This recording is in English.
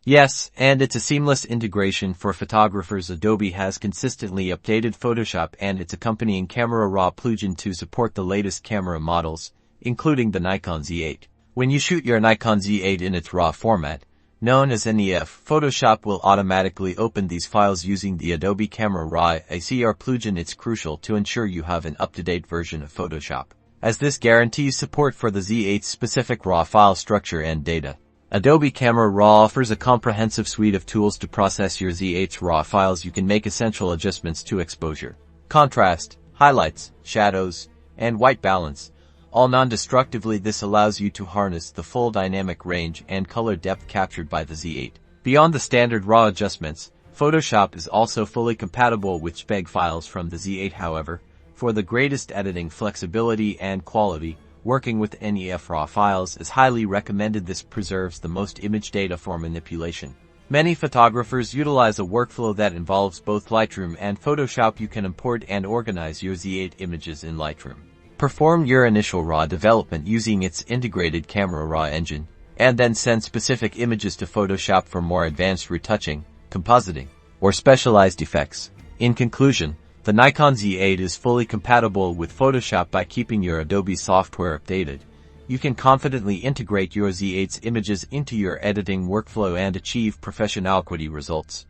Yes, and it's a seamless integration for photographers. Adobe has consistently updated Photoshop and its accompanying camera raw plugin to support the latest camera models, including the Nikon Z8. When you shoot your Nikon Z8 in its raw format, known as NEF, Photoshop will automatically open these files using the Adobe Camera Raw ACR plugin. It's crucial to ensure you have an up-to-date version of Photoshop, as this guarantees support for the Z8's specific raw file structure and data. Adobe Camera Raw offers a comprehensive suite of tools to process your Z8's raw files. You can make essential adjustments to exposure, contrast, highlights, shadows, and white balance, all non-destructively. This allows you to harness the full dynamic range and color depth captured by the Z8. Beyond the standard raw adjustments, Photoshop is also fully compatible with JPEG files from the Z8. However, for the greatest editing flexibility and quality, working with NEF raw files is highly recommended. This preserves the most image data for manipulation. Many photographers utilize a workflow that involves both Lightroom and Photoshop. You can import and organize your Z8 images in Lightroom, perform your initial raw development using its integrated camera raw engine, and then send specific images to Photoshop for more advanced retouching, compositing, or specialized effects. In conclusion, the Nikon Z8 is fully compatible with Photoshop. By keeping your Adobe software updated, you can confidently integrate your Z8's images into your editing workflow and achieve professional quality results.